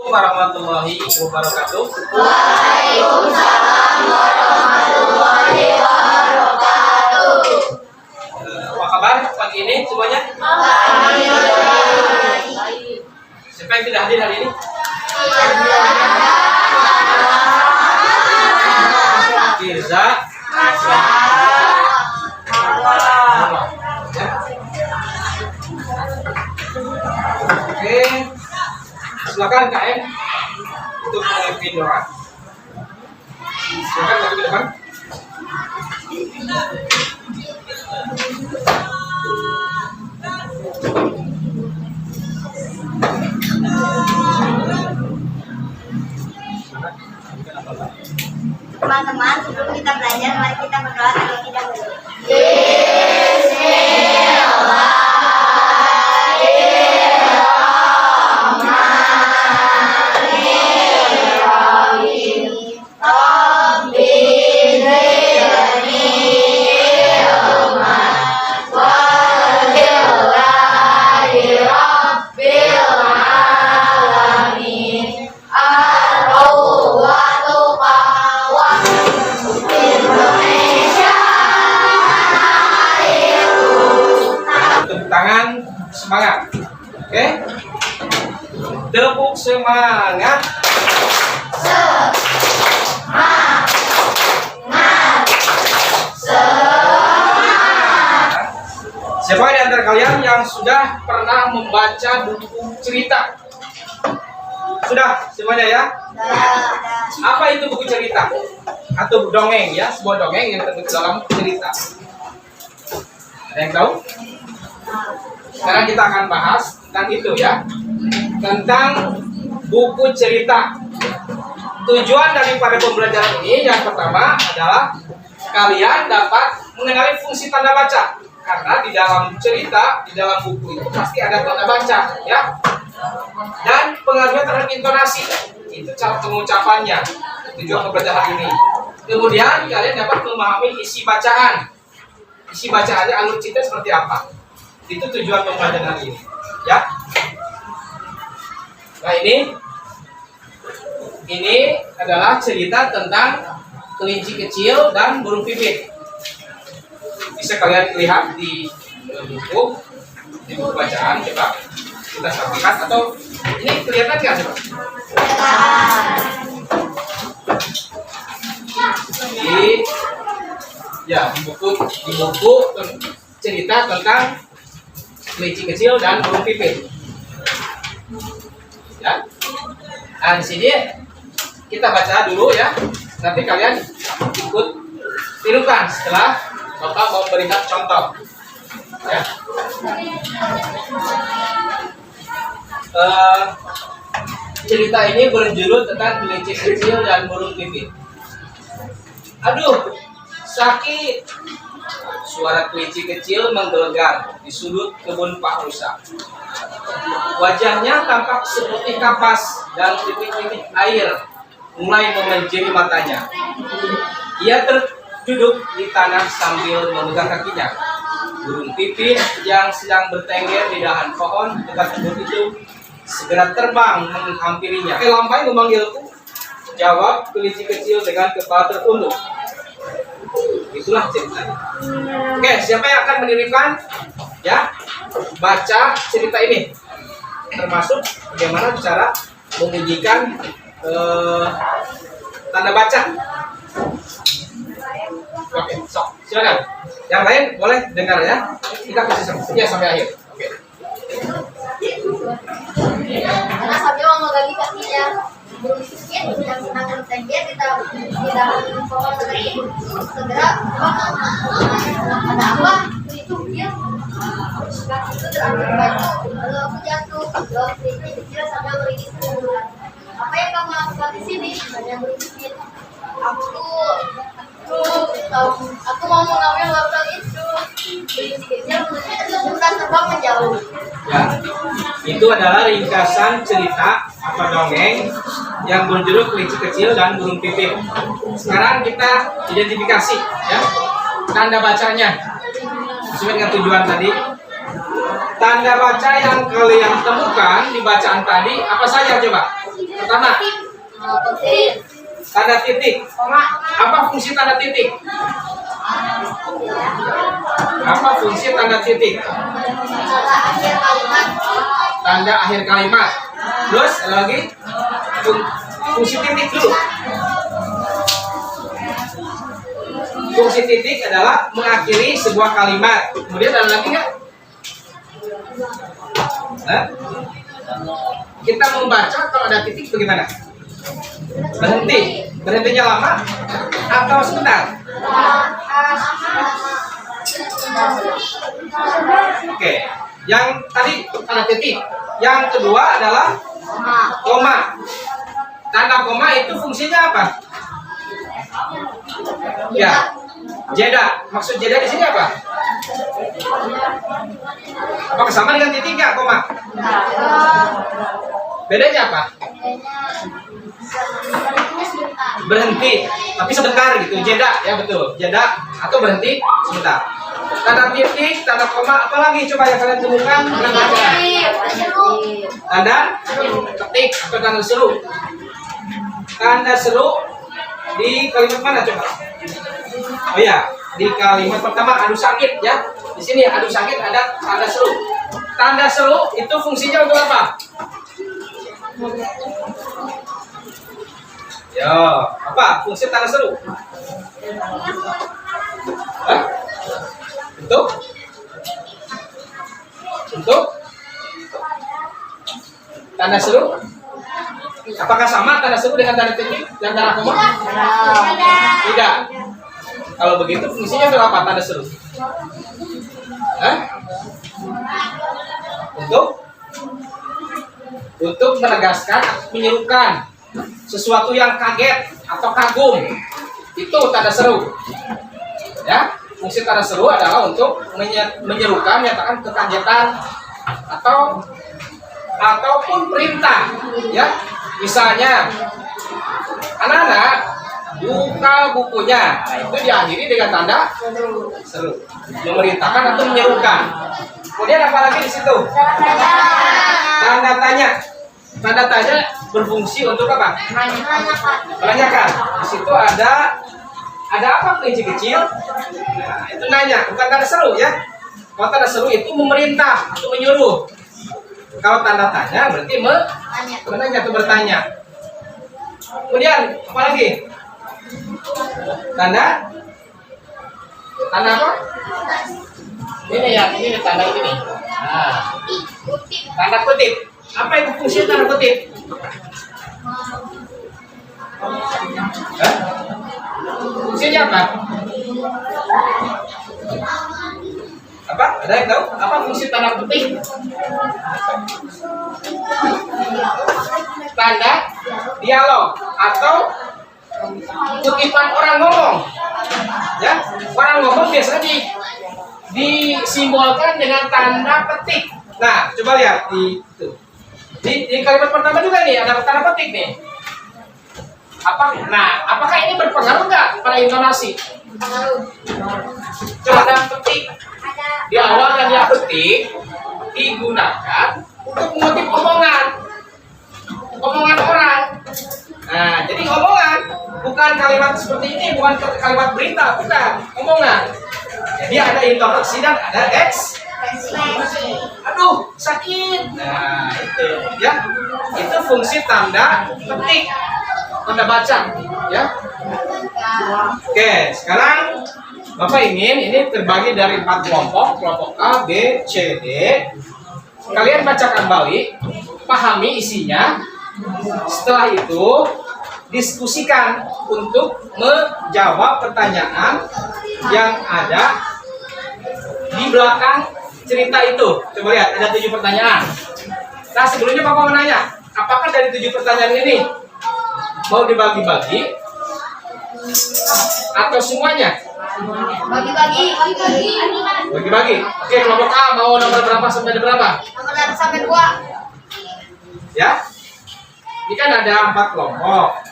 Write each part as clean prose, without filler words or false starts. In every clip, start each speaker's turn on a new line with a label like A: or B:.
A: Warahmatullahi wabarakatuh.
B: Waalaikumsalam warahmatullahi wabarakatuh.
A: Apa kabar pagi ini semuanya?
B: Baik.
A: Siapa yang tidak hadir hari ini? Firza. Oke, silakan KM untuk memimpin doa. Silakan maju ke depan.
B: Teman-teman, sebelum kita belajar, mari kita berdoa terlebih dahulu.
A: Tangan semangat, oke? Tepuk semangat. Siapa di antara kalian yang sudah pernah membaca buku cerita? Sudah semuanya ya? Apa itu buku cerita? Atau dongeng ya? Sebuah dongeng yang tertulis dalam cerita. Ada yang tahu? Sekarang kita akan bahas tentang itu ya, tentang buku cerita. Tujuan daripada pembelajaran ini yang pertama adalah kalian dapat mengenali fungsi tanda baca, karena di dalam cerita, di dalam buku itu pasti ada tanda baca ya, dan pengaruhnya terhadap intonasi, itu cara pengucapannya. Tujuan pembelajaran ini. Kemudian kalian dapat memahami isi bacaan. Isi bacaannya, alur cerita seperti apa. Itu tujuan pembelajaran ini ya. Nah, ini adalah cerita tentang kelinci kecil dan burung pipit. Bisa kalian lihat di buku bacaan. Coba kita saksikan, atau ini kelihatan nggak coba? Di buku cerita tentang kelinci kecil dan burung pipit. Ya. Nah, di sini kita baca dulu ya. Nanti kalian ikut tirukan setelah Bapak mau memberikan contoh. Ya. Cerita ini berjudul tentang kelinci kecil dan burung pipit. Aduh, sakit. Suara kelinci kecil menggelegar di sudut kebun Pak Rusa. Wajahnya tampak seperti kapas dan titik-titik air mulai memanjiri matanya. Ia terduduk di tanah sambil memegang kakinya. Burung pipit yang sedang bertengger di dahan pohon dekat kebun itu segera terbang menghampirinya. Lampai memanggilku, jawab kelinci kecil dengan kepala tertunduk. Itulah ceritanya. Oke, siapa yang akan mendirikan ya baca cerita ini, termasuk bagaimana cara membunyikan tanda baca. Oke, sok silakan. Yang lain boleh dengar ya. Kita kasih sampai akhir. Oke.
B: Karena sambil memegangi kakinya, burung pipit yang sedang bertengger di dalam pohon tadi segera ada apa? Itu dia kaki itu terambil batu, lalu aku jatuh. Lalu kelinci kecil sambil meringis kemudian, apa yang kamu lakukan di sini? Tanya burung pipit. Aku mau mengambil wortel itu. Kelinci kecil sudah terbang menjauh.
A: Ya, itu adalah ringkasan cerita atau dongeng yang berjudul kelinci kecil dan burung pipit. Sekarang kita identifikasi ya tanda bacanya sesuai dengan tujuan tadi. Tanda baca yang kalian temukan di bacaan tadi apa saja coba? Pertama, tanda titik. Apa fungsi tanda titik? Apa fungsi tanda titik? Tanda akhir kalimat. Terus ada lagi fungsi titik dulu. Fungsi titik adalah mengakhiri sebuah kalimat. Kemudian ada lagi nggak? Kita membaca kalau ada titik bagaimana? Berhenti. Berhentinya lama atau sebentar? Oke. Yang tadi tanda titik. Yang kedua adalah koma. Tanda koma itu fungsinya apa? Ya, jeda. Maksud jeda di sini apa? Apakah sama dengan titik nggak koma? Bedanya apa? Berhenti, tapi sebentar gitu. Jeda, ya betul. Jeda atau berhenti sebentar. Tanda titik, tanda koma, apa lagi coba yang kalian temukan dalam bacaan? Tanda ketik atau tanda seru. Tanda seru di kalimat mana coba? Oh ya, di kalimat pertama adu sakit ya. Di sini adu sakit ada tanda seru. Tanda seru itu fungsinya untuk apa? Yo, apa fungsi tanda seru? Hah? Untuk tanda seru? Apakah sama tanda seru dengan tanda titik dan tanda koma? Tidak. Kalau begitu fungsinya untuk apa tanda seru? Hah? Untuk menegaskan, menyerukan sesuatu yang kaget atau kagum. Itu tanda seru. Ya, fungsi tanda seru adalah untuk menyerukan, menyatakan kekagetan ataupun perintah. Ya, misalnya anak-anak buka bukunya, nah, itu diakhiri dengan tanda seru, memerintahkan atau menyerukan. Kemudian apa lagi di situ? Tanda tanya. Tanda tanya berfungsi untuk apa? Menanyakan. Di situ ada apa kelinci kecil? Nah, itu nanya, bukan tanda seru ya. Kalau tanda seru itu memerintah atau menyuruh. Kalau tanda tanya berarti menanya atau bertanya. Kemudian apa lagi? Tanda apa? Ini ya, ini tanda ini nih. Nah, tanda kutip. Apa itu fungsi tanda kutip? Hah? Fungsinya apa? Apa? Ada yang tahu? Apa fungsi tanda kutip? Tanda dialog atau kutipan orang ngomong. Ya, orang ngomong biasanya disimbolkan dengan tanda petik. Nah, coba lihat di kalimat pertama juga nih ada tanda petik nih. Apakah ini berpengaruh nggak pada intonasi? Coba tanda petik di awal dan di akhir petik digunakan untuk mengutip omongan orang. Nah, jadi omongan bukan kalimat seperti ini, bukan kalimat berita, bukan omongan. Jadi ada intonasi dan ada ekspresi. Aduh, sakit. Nah, itu ya. Itu fungsi tanda petik, tanda baca, ya. Oke, sekarang Bapak ingin ini terbagi dari 4 kelompok, kelompok A, B, C, D. Kalian bacakan balik, pahami isinya. Setelah itu diskusikan untuk menjawab pertanyaan yang ada di belakang cerita itu. Coba lihat, ada 7 pertanyaan. Nah, sebelumnya Bapak mau nanya, apakah dari 7 pertanyaan ini mau dibagi-bagi atau semuanya? Bagi-bagi. Oke, kelompok A mau nomor berapa sampai berapa?
B: Nomor 1 sampai 2.
A: Ya. Ini kan ada 4 kelompok.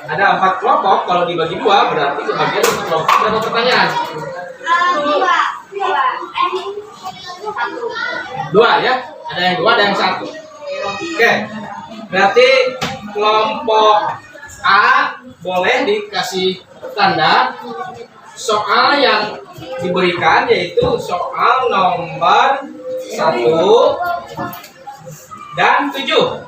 A: Ada 4 kelompok, kalau dibagi 2 berarti kebagian untuk kelompok berapa pertanyaan? 2 ya. Ada yang 2, ada yang 1. Oke. Berarti kelompok A boleh dikasih tanda soal yang diberikan, yaitu soal nomor 1 dan 7.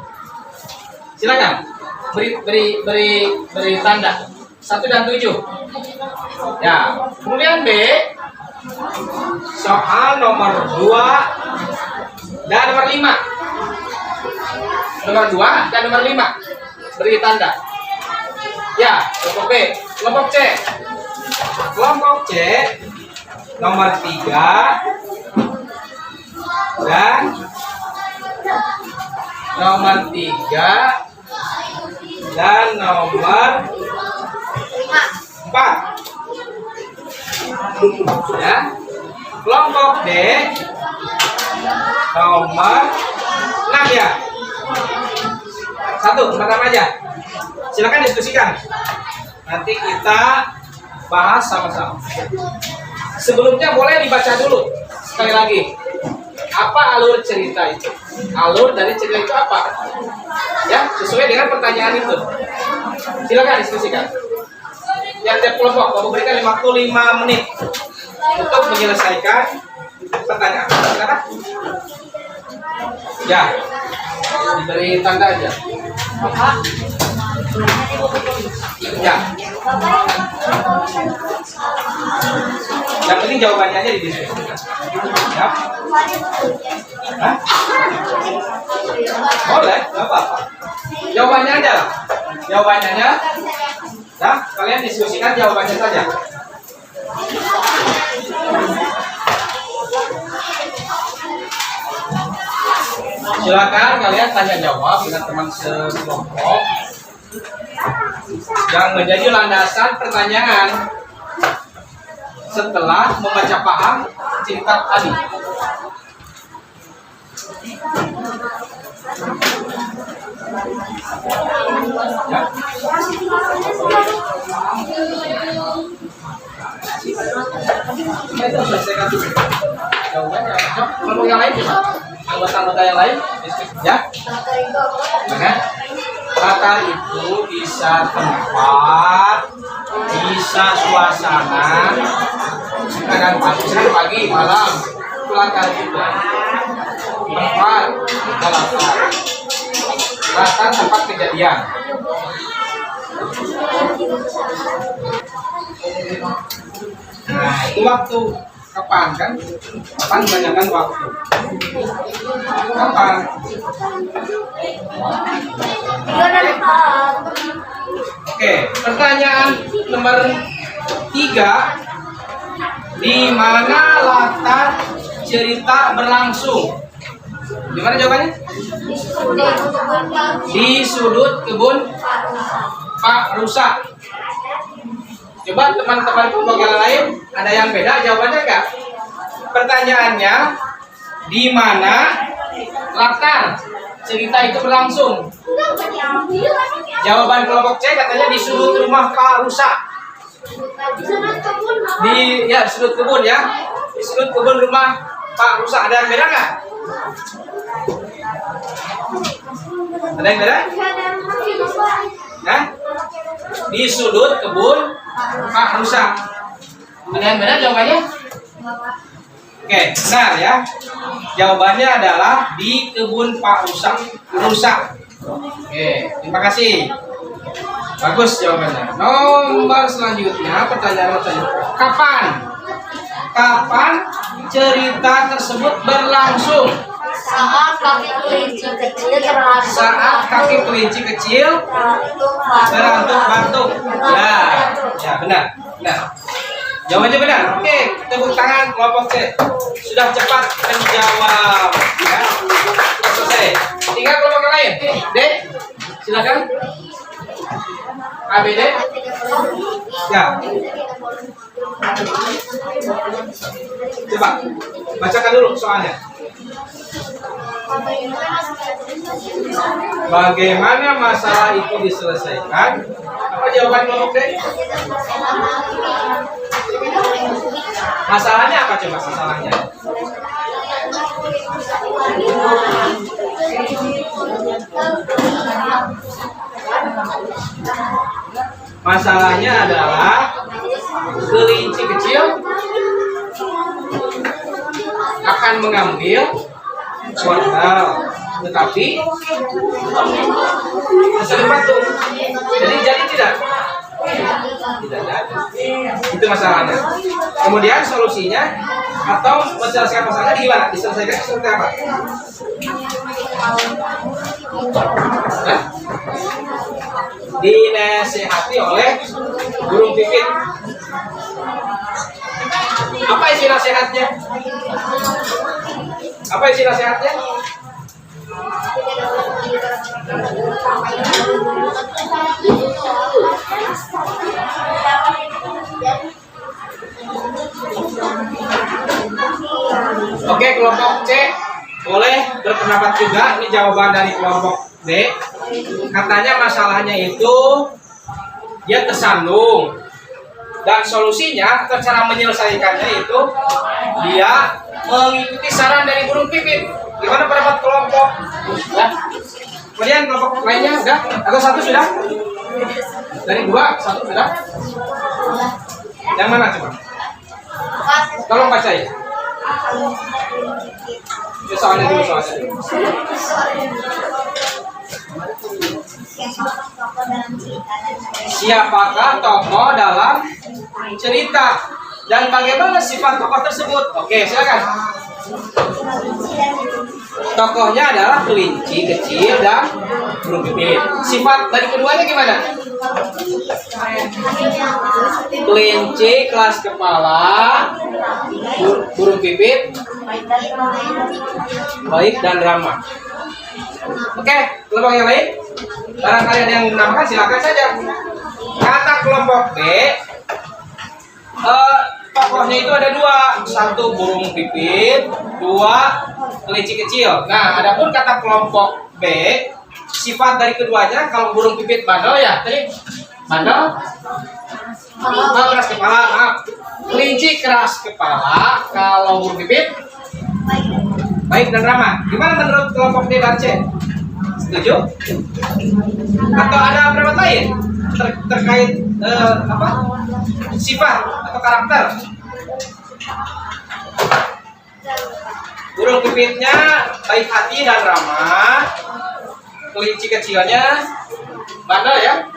A: Silakan beri tanda 1 dan 7. Ya, kemudian B soal nomor 2 dan nomor 5. Nomor 2 dan nomor 5 beri tanda. Ya, kelompok B. Kelompok C. Kelompok C nomor 3 dan nomor 3 dan nomor 4. Ya. Kelompok D nomor 6 ya. 1 pertama aja. Silakan diskusikan. Nanti kita bahas sama-sama. Sebelumnya boleh dibaca dulu sekali lagi. Apa alur cerita itu? Alur dari cerita itu apa? Ya, sesuai dengan pertanyaan itu. Silakan diskusikan. Yang tiap kelompok berikan 55 menit untuk menyelesaikan pertanyaan. Silakan. Ya, diberi tanda aja. Ya. Yang penting jawabannya aja didiskusikan. Ya. Hah? Boleh, nggak apa-apa. Jawabannya aja lah. Jawabannya aja. Nah, kalian diskusikan jawabannya saja. Silakan kalian tanya jawab dengan teman sekelompok yang menjadi landasan pertanyaan setelah membaca paham cerita tadi. Ya. Itu selesaikan dulu. Jawabannya. Kalau yang lain gimana? Anggota-anggota yang lain, ya? Nah, latar itu bisa tempat, bisa suasana, kadang pagi, malam, itu latar juga. Tempat, juga latar. Latar tempat kejadian. Nah, itu waktu. Kapan kan? Kapan kebanyakan waktu? Kapan? Oke, pertanyaan nomor 3. Di mana latar cerita berlangsung? Di mana jawabannya? Di sudut kebun Pak Rusa. Coba teman-teman kelompok yang lain ada yang beda jawabannya enggak? Pertanyaannya di mana latar cerita itu berlangsung? Jawaban kelompok C katanya di sudut rumah Pak Rusa. Di sudut kebun ya. Di sudut kebun rumah Pak Rusa. Ada yang beda enggak? Ada yang beda? Nah, di sudut kebun Pak Rusa. Ada yang beda jawabannya? Oke, benar ya. Jawabannya adalah di kebun Pak Rusa. Oke, terima kasih. Bagus jawabannya. Nomor selanjutnya, pertanyaan selanjutnya. Kapan cerita tersebut berlangsung?
B: Saat kaki kelinci kecil terlalu.
A: Saat kaki kelinci kecil berantuk-bantuk. Ya, benar. Jawabannya benar. Oke, tepuk tangan kelompok C. Sudah cepat menjawab. Ya, sudah selesai. Tinggal kelompok yang lain. D, silakan. ABD. Ya. Coba bacakan dulu soalnya. Bagaimana masalah itu diselesaikan? Apa jawaban kelompok D? Masalahnya apa coba masalahnya? Masalahnya adalah kelinci kecil akan mengambil wortel, tetapi hasil batu. Jadi tidak jadi. Itu masalahnya. Kemudian solusinya atau menyelesaikan masalahnya gimana? Diselesaikan seperti apa? Hah? Dinasihati oleh burung pipit. Apa isi nasihatnya? Apa isi nasihatnya? Oke, kelompok C boleh berpendapat juga. Ini jawaban dari kelompok D. Katanya masalahnya itu dia tersandung, dan solusinya atau cara menyelesaikannya itu dia mengikuti saran dari burung pipit. Gimana pendapat kelompok? Ya. Kemudian kelompok lainnya sudah? Atau satu sudah? Dari dua, satu sudah? Yang mana coba? Tolong baca ya. Soalnya dulu. Siapakah tokoh dalam cerita dan bagaimana sifat tokoh tersebut? Oke, silakan. Tokohnya adalah kelinci kecil dan burung pipit. Sifat dari keduanya gimana? Kelinci keras kepala, burung pipit baik dan ramah. Oke, kelompok yang lain? Barangkali ada yang menambahkan, silakan saja. Kata kelompok B, tokohnya itu ada dua, satu burung pipit, dua kelinci kecil. Nah, adapun kata kelompok B, sifat dari keduanya, kalau burung pipit bandel ya, tadi bandel, keras kepala, maaf. Kelinci keras kepala, kalau burung pipit baik dan ramah. Gimana menurut kelompok D dan C? Setuju? Atau ada pendapat lain terkait apa? Sifat atau karakter? Burung pipitnya baik hati dan ramah. Kelinci kecilnya bandel ya,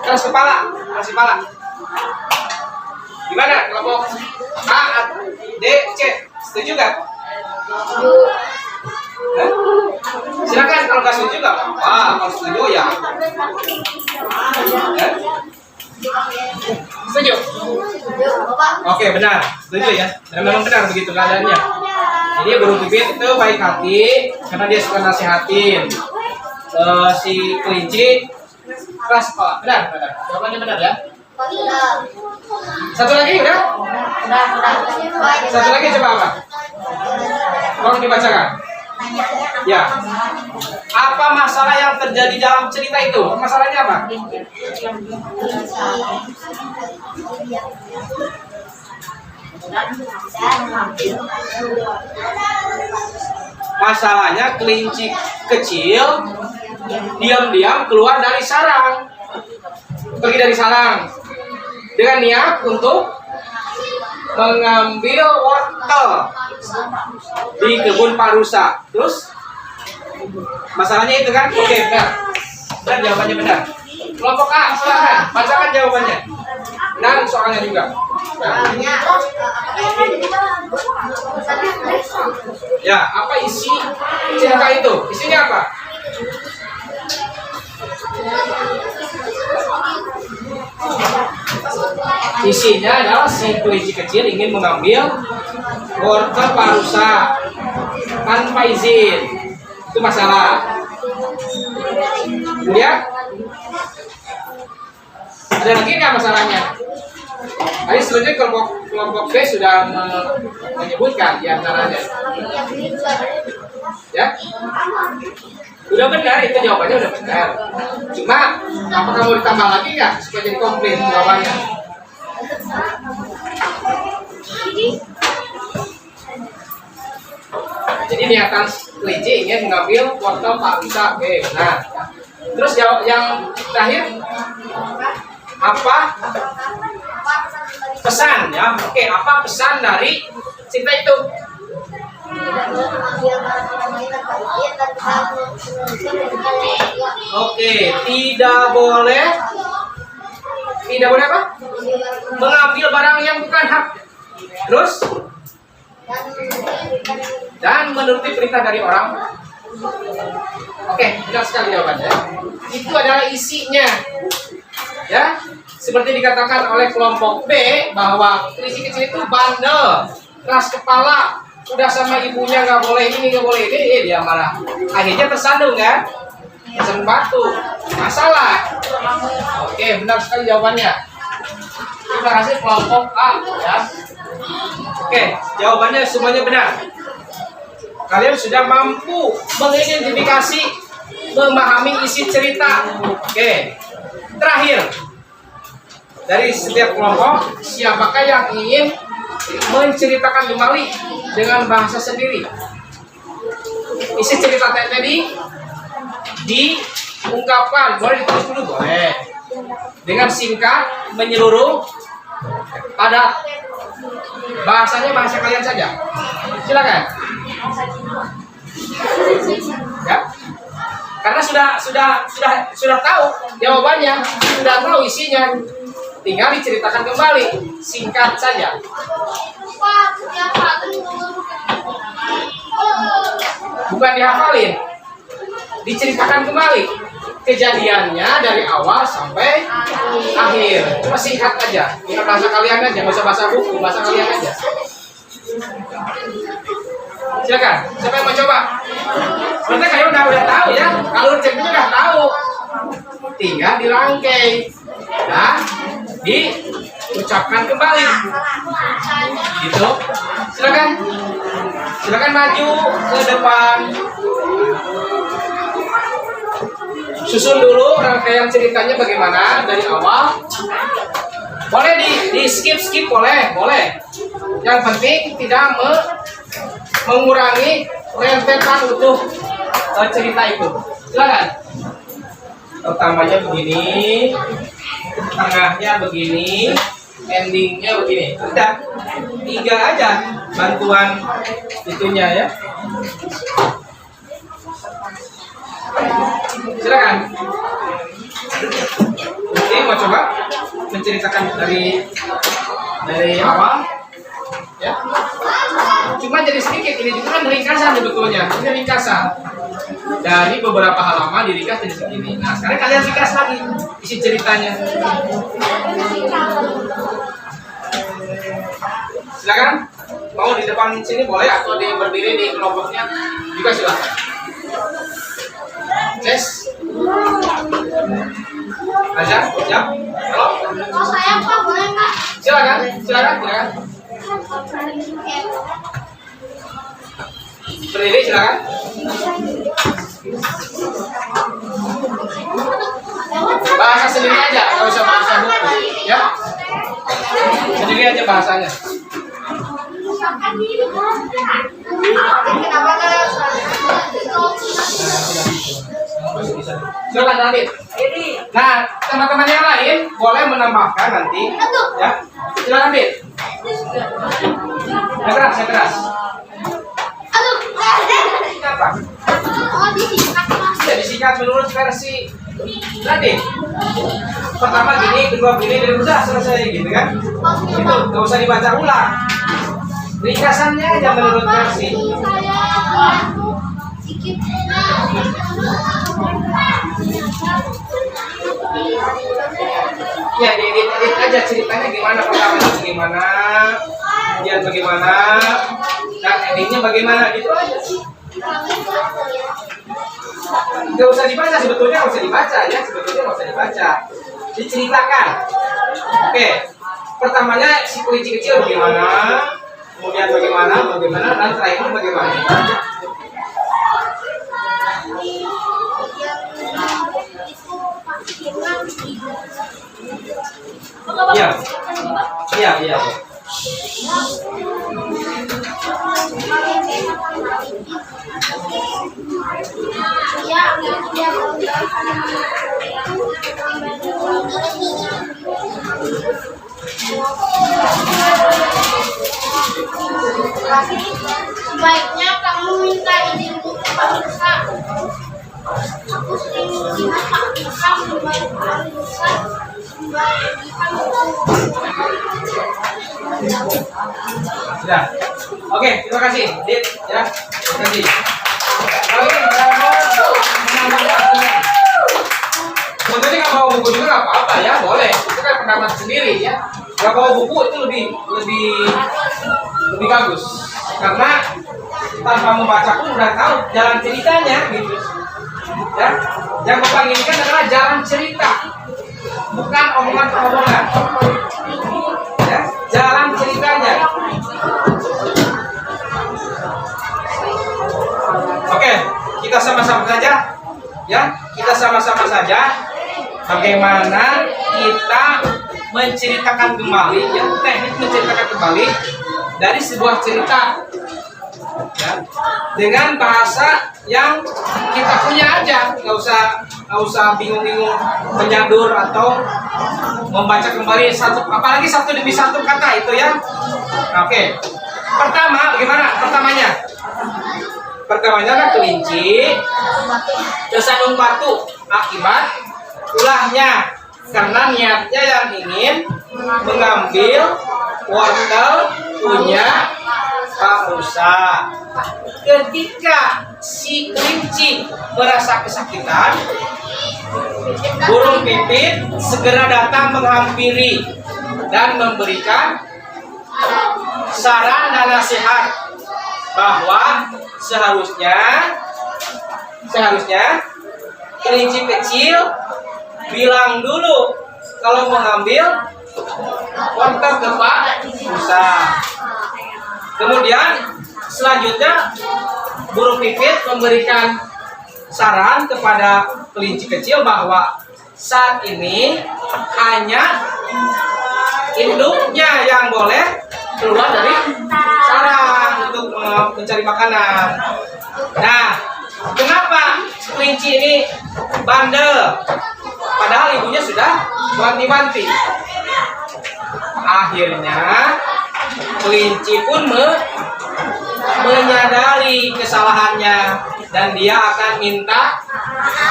A: keras kepala. Gimana kelompok A, D, C? Setuju nggak? Silakan, kalau nggak setuju nggak apa-apa. Kalau setuju ya. Setuju? Oke, benar. Setuju ya. Dan memang benar begitu keadaannya. Jadi burung pipit itu baik hati karena dia suka nasihatin. Si kelinci keras kepala. Benar. Jawabannya benar ya. Satu lagi udah? Satu lagi coba apa? Tolong dibacakan. Ya. Apa masalah yang terjadi dalam cerita itu? Masalahnya apa? Masalahnya kelinci kecil diam-diam keluar dari sarang. Pergi dari sarang dengan niat untuk mengambil wortel di kebun Pak Rusa. Terus masalahnya itu kan? Oke, benar. Dan jawabannya benar. Kelompok A, silakan bacakan jawabannya. Dan soalnya juga. Nah. Ya, apa isi cerita itu? Isinya apa? Isinya adalah si kelinci kecil ingin mengambil wortel Pak Rusa tanpa izin. Itu masalah. Kemudian ada lagi nggak masalahnya? Tadi selanjutnya kelompok B sudah menyebutkan diantaranya. Ya, udah benar, itu jawabannya udah benar. Cuma apakah mau ditambah lagi nggak supaya jadi komplit jawabannya? Jadi niatan kelinci ingin mengambil wortel Pak Rusa. Oke, benar. Terus yang terakhir Apa pesan ya? Oke, apa pesan dari cerita itu? Oke, tidak boleh apa? Mengambil barang yang bukan hak. Terus dan menuruti perintah dari orang. Oke, benar sekali jawabannya. Itu adalah isinya. Ya, seperti dikatakan oleh kelompok B bahwa Krisi kecil itu bandel, keras kepala, udah sama ibunya nggak boleh ini nggak boleh ini, dia marah. Akhirnya tersandung kan? Tersandung batu. Masalah. Oke, benar sekali jawabannya. Terima kasih kelompok A. Ya. Oke, jawabannya semuanya benar. Kalian sudah mampu mengidentifikasi, memahami isi cerita. Oke. Terakhir, dari setiap kelompok, siapakah yang ingin menceritakan kembali dengan bahasa sendiri? Isi cerita tadi diungkapkan, boleh ditulis dulu, boleh. Dengan singkat, menyeluruh, padat. Bahasanya bahasa kalian saja. Silakan. Ya. Karena sudah tahu jawabannya, sudah tahu isinya, tinggal diceritakan kembali, singkat saja. Bukan dihafalin, diceritakan kembali kejadiannya dari awal sampai akhir. Cuma singkat aja, dengan bahasa kalian aja, nggak usah bahasa buku, bahasa kalian aja. Silakan, siapa yang mau coba? Sebenarnya kalian udah tahu ya, kalau ceritanya udah tahu, tinggal dirangkai dan diucapkan kembali. Gitu. Silakan maju ke depan. Susun dulu rangkaian ceritanya bagaimana dari awal. Boleh di skip boleh. Yang penting tidak mengurangi rentetan utuh cerita itu. Silakan. Pertamanya begini, tengahnya begini, endingnya begini. Udah 3 aja bantuan itunya ya. Silakan. Oke, mau coba menceritakan dari awal ya. Cuma jadi sedikit, ini juga kan ringkasan sebetulnya. Ini ringkasan dari beberapa halaman diringkas jadi segini. Nah, sekarang kalian ringkas lagi isi ceritanya. Silakan. Mau di depan sini boleh atau berdiri di kelompoknya juga silakan. Tes. Aja, siap. Halo.
B: Mau saya Pak, boleh Pak?
A: Silakan. Berdiri silakan. Bahasa sendiri aja, nggak usah bahasa buku, ya. Sendiri aja bahasanya.
B: Kenapa nggak?
A: Silakan nanti. Nah, teman-teman yang lain boleh menambahkan nanti, ya. Silakan Dit. Saya keras. Kenapa?
B: Oh, disingkat Mas.
A: Ya disingkat menurut versi tadi. Pertama gini, kedua gini, dan udah selesai gitu kan? Itu nggak usah dibaca ulang. Ringkasannya aja menurut versi. Ya, diedit aja ceritanya gimana, pertamanya bagaimana, kemudian bagaimana, dan endingnya bagaimana, gitu aja. Nggak usah dibaca, sebetulnya nggak usah dibaca ya, diceritakan. Oke, pertamanya si kelinci kecil bagaimana, kemudian bagaimana, dan terakhir bagaimana. Iya.
B: Sebaiknya kamu minta izin untuk Pak Musa. Aku sering melihat Pak Musa membaik Pak Musa membagikan
A: Sudah. Oke, terima kasih, Dit. Ya, terima kasih. Oke, menambah waktunya. Sebetulnya nggak bawa buku juga nggak apa-apa ya, boleh. Itu kan pendapat sendiri ya. Nggak bawa buku itu lebih bagus. Karena tanpa membaca pun udah tahu jalan ceritanya gitu. Ya, yang Bapak inginkan adalah jalan cerita, bukan omongan-omongan. Ya, jalan ceritanya. Oke, kita sama-sama saja. Ya, kita sama-sama saja bagaimana kita menceritakan kembali, ya, teknik menceritakan kembali dari sebuah cerita, ya, dengan bahasa yang kita punya aja, nggak usah bingung-bingung menyadur atau membaca kembali apalagi satu demi satu kata itu ya. Oke, pertama bagaimana pertamanya? Pertamanya kan kelinci tersandung batu akibat ulahnya karena niatnya yang ingin mengambil wortel punya Pak Musa. Ketika si kelinci merasa kesakitan, burung pipit segera datang menghampiri dan memberikan saran dan nasihat bahwa seharusnya kelinci kecil bilang dulu kalau mengambil wortel ke Pak Musa. Kemudian selanjutnya burung pipit memberikan saran kepada kelinci kecil bahwa saat ini hanya induknya yang boleh keluar dari sarang untuk mencari makanan. Nah, kenapa kelinci ini bandel? Padahal ibunya sudah wanti-wanti. Akhirnya kelinci pun menyadari kesalahannya dan dia akan minta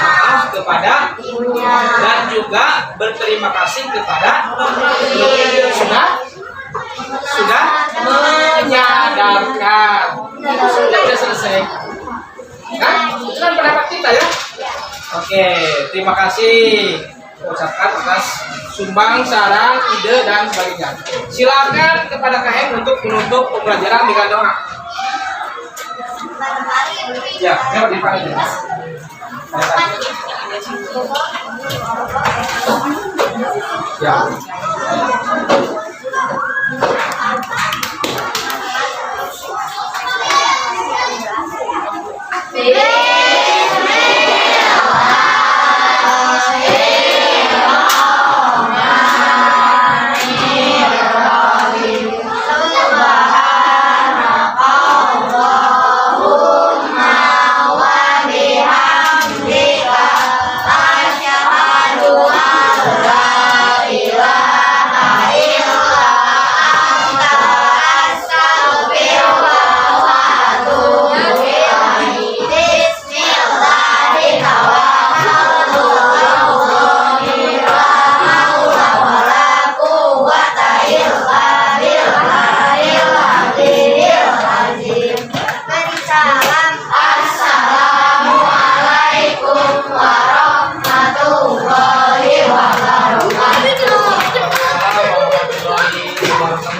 A: maaf kepada ibunya dan juga berterima kasih kepada sudah menyadarkan. Sudah selesai. Kan? Itu kan pendapat kita ya. Oke, terima kasih ucapkan atas sumbang, saran, ide dan sebagainya. Silakan kepada KM untuk menutup pembelajaran dengan doa. Ya, jawab dipanggil. Ya.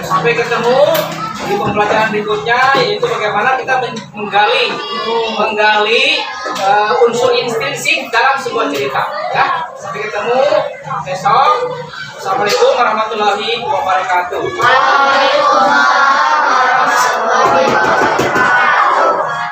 A: Sampai ketemu di pembelajaran berikutnya, yaitu bagaimana kita menggali unsur intrinsik dalam sebuah cerita. Ya, sampai ketemu besok. Assalamualaikum warahmatullahi wabarakatuh.
B: Waalaikumsalam warahmatullahi wabarakatuh.